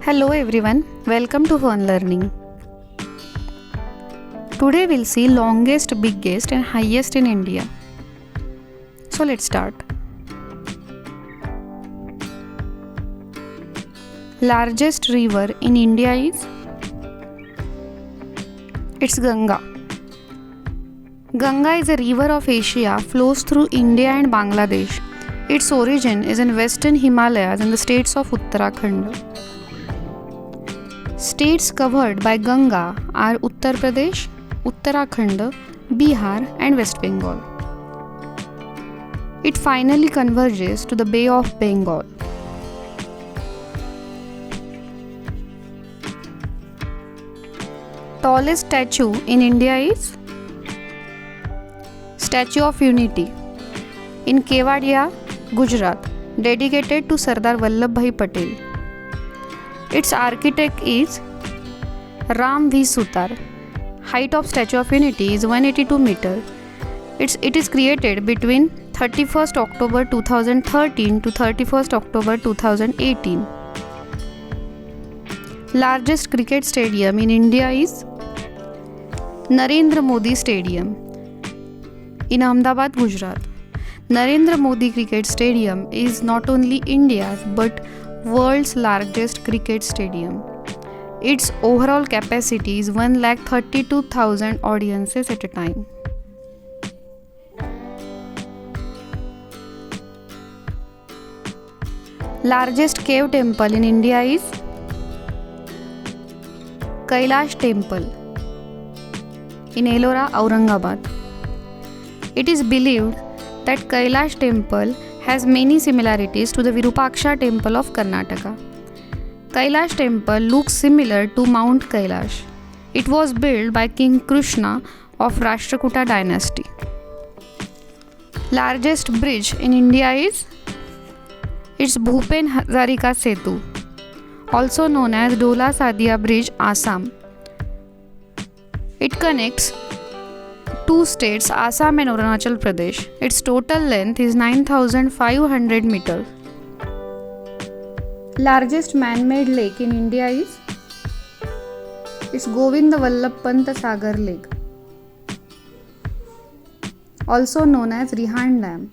Hello everyone, welcome to Fun Learning. Today we'll see longest, biggest and highest in India. So let's start. Largest river in India is? It's Ganga. Ganga is a river of Asia, flows through India and Bangladesh. Its origin is in western Himalayas in the states of Uttarakhand. States covered by Ganga are Uttar Pradesh, Uttarakhand, Bihar and West Bengal. It finally converges to the Bay of Bengal. Tallest statue in India is? Statue of Unity in Kewadia, Gujarat, dedicated to Sardar Vallabhbhai Patel. Its architect is Ram V. Sutar. Height of Statue of Unity is 182 meter. It is created between 31st October 2013 to 31st October 2018. Largest cricket stadium in India is Narendra Modi Stadium in Ahmedabad, Gujarat. Narendra Modi Cricket Stadium is not only India's but world's largest cricket stadium. Its overall capacity is 132,000 audiences at a time. Largest cave temple in India is Kailash Temple in Ellora, Aurangabad. It is believed that Kailash Temple has many similarities to the Virupaksha Temple of Karnataka. Kailash Temple looks similar to Mount Kailash. It was built by King Krishna of Rashtrakuta dynasty. Largest bridge in India is? It's Bhupen Hazarika Setu, also known as Dola Sadia Bridge, Assam. It connects two states, Assam and Arunachal Pradesh. Its total length is 9,500 meters. Largest man-made lake in India is? It's Govinda Vallabh Pant Sagar Lake, also known as Rihan Dam.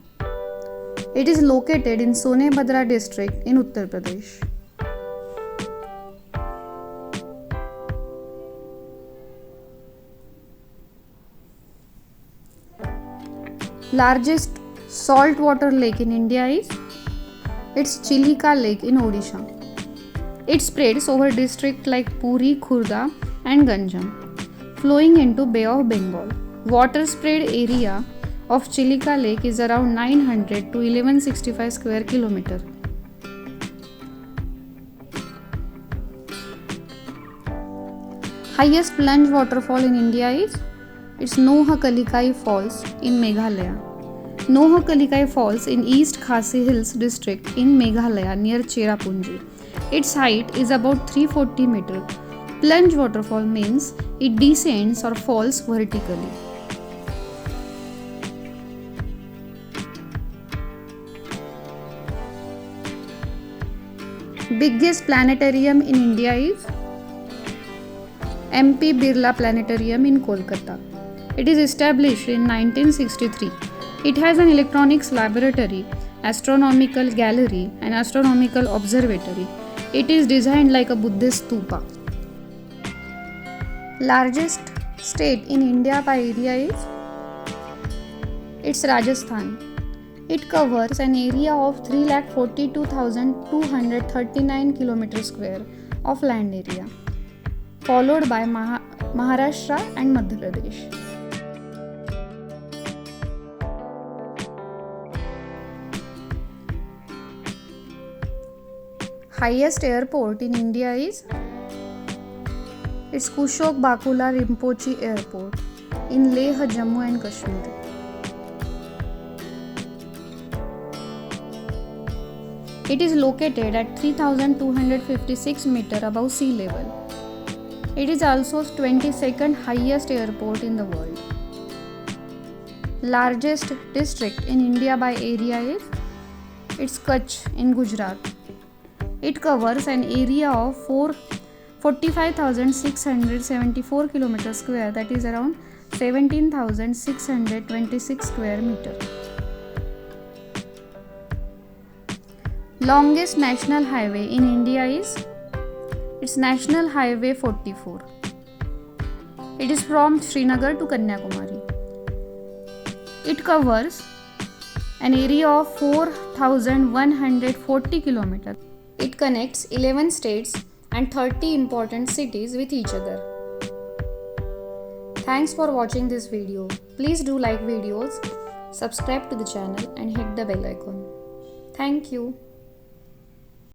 It is located in Sonebhadra district in Uttar Pradesh. Largest saltwater lake in India is? It's Chilika Lake in Odisha. It spreads over districts like Puri, Khurda and Ganjam, flowing into Bay of Bengal. Water spread area of Chilika Lake is around 900 to 1165 square kilometer. Highest plunge waterfall in India is? It's Nohakalikai Falls in Meghalaya. Nohakalikai Falls in East Khasi Hills district in Meghalaya near Cherrapunji. Its height is about 340 meters. Plunge waterfall means it descends or falls vertically. Biggest planetarium in India is MP Birla Planetarium in Kolkata. It is established in 1963. It has an electronics laboratory, astronomical gallery and astronomical observatory. It is designed like a Buddhist stupa. Largest state in India by area is? It's Rajasthan. It covers an area of 342,239 km square of land area, followed by Maharashtra and Madhya Pradesh. Highest airport in India is? It's Kushok Bakula Rinpoche Airport in Leh, Jammu and Kashmir. It is located at 3,256 meters above sea level. It is also 22nd highest airport in the world. Largest district in India by area is? It's Kutch in Gujarat. It covers an area of 45,674 km square, that is around 17,626 square meter. Longest national highway in India is National Highway 44. It is from Srinagar to Kanyakumari. It covers an area of 4,140 km. It connects 11 states and 30 important cities with each other. Thanks for watching this video. Please do like videos, subscribe to the channel and hit the bell icon. Thank you.